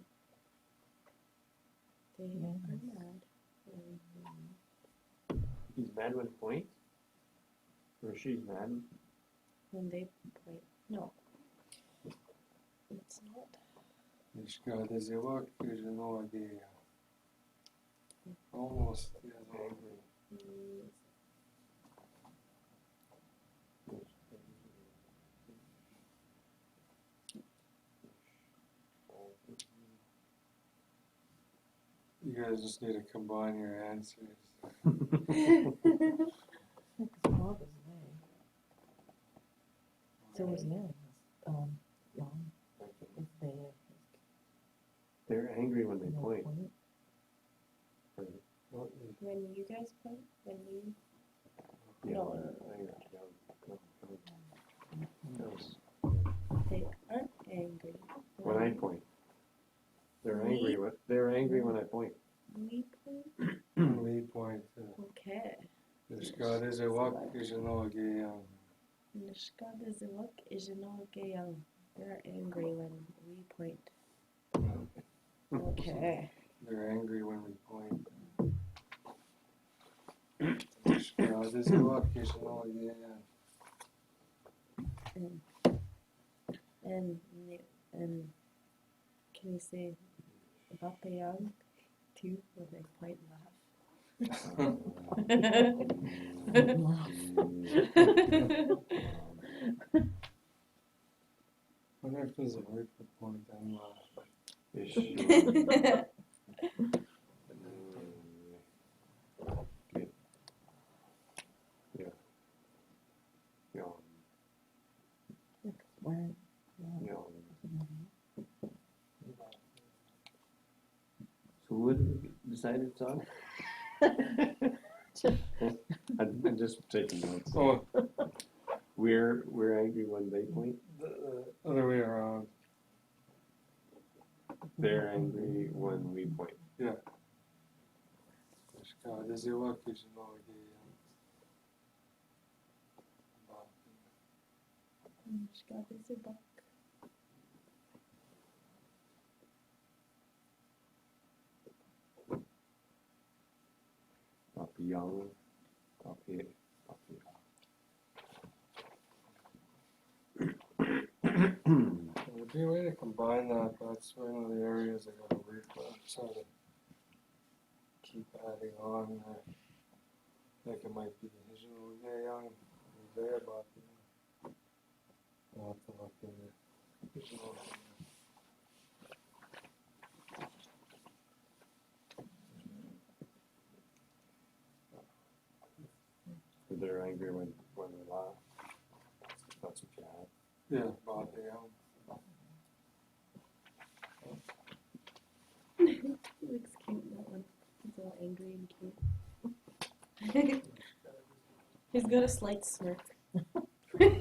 they are mad. He's mad when point? Or she's mad? When they point, no. It's not. Nishkadezewak Kijanoageya. Almost, yeah. Angry. Mm, You guys just need to combine your answers. Because Bob is May. So is May. Young is they. They're angry when they point. When you guys point, when you Yeah, No. angry, no. they aren't angry. When I point. They're angry when I point. We point. We point. Okay. Nishkadezewak Kijanoageya. Nishkadezewak Ijinogeyang. They're angry when we point. Okay. They're angry when we point. Nishkadezewak Kijanoageya. And can you say about the young too when they point and laugh? I wonder if there's a word for point and laugh. Ish. Yeah. Yawn. Where? Yawn. So what did we decide it's on? I'm just taking notes. Oh, We're angry when they point. the other way around. They're angry when we point. Yeah. Nishkadezewak Kijanoageya. Nishkadezewak. Papi young. Papi. Would be a way to combine that. That's one of the areas I gotta work on. So to keep adding on. Like it might be Kijanoageya. There, but I'll have to look in it. Kijanoageya. They're angry when we laugh. That's what you have. Yeah, Bateya. He looks cute, that one. He's all angry and cute. He's got a slight smirk. That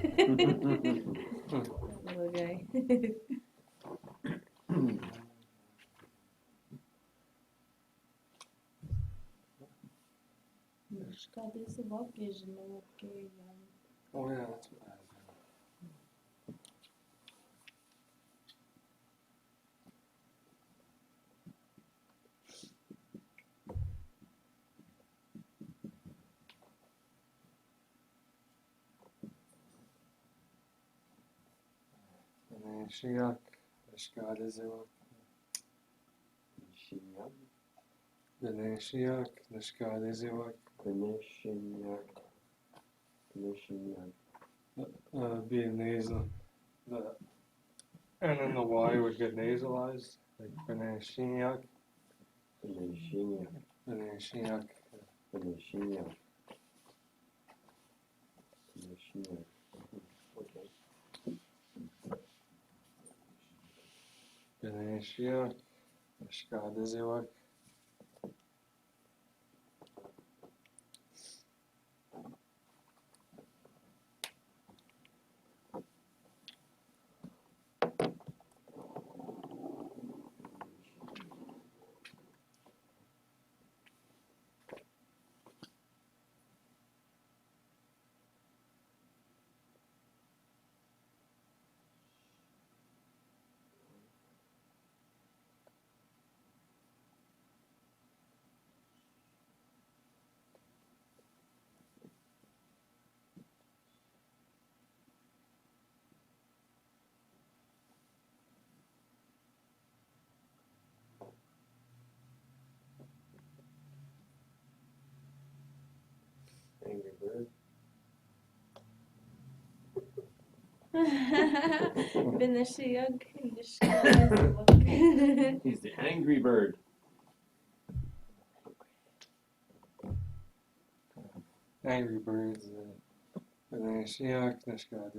little guy. Nishkadezewak Ijinogeyang. Oh yeah, that's what I was Anishiyak, Nishkadezewak. Ganeshiyak, Nishkadezewak. Ganeshinyak. Be nasal. The N and the Y would get nasalized. Like Ganeshiyak, Ganeshinyak. Ganeshiyak. Ganeshinyak. Ganeshinyak. Okay. Ganeshiyak, Nishkadezewak. Benishiyag, Nishka. He's the angry bird. Angry Birds. Anishinaabemowin, Nishka.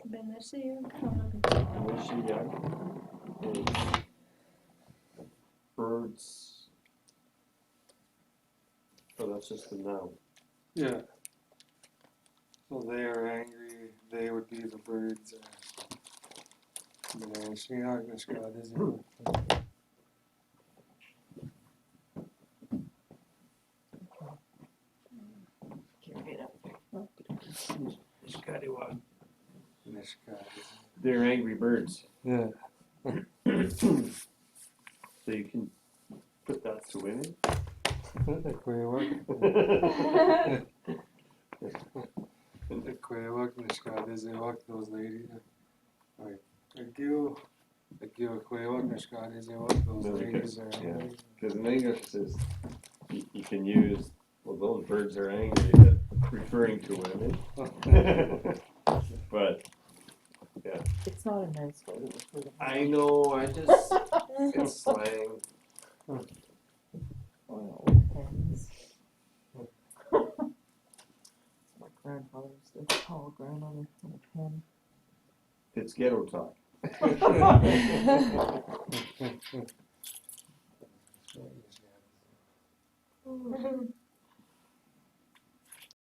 Benishiyag. Anishinaabemowin is birds. Oh, that's just the noun. Yeah. So they are angry. They would be the birds. Anishinaabemowin, Nishka. Nishka. They're angry birds. Yeah. So you can put that to women. Quaywalk, Nishka, those ladies. Like, Quaywalk, Nishka, those ladies are Yeah. angry. Because in English it says you can use, well, those birds are angry, but referring to women. But It's not a nice way to refer to I know, it's slang. oil pens. My grandfather used to call grandmother on a pen. It's ghetto talk. Nishka.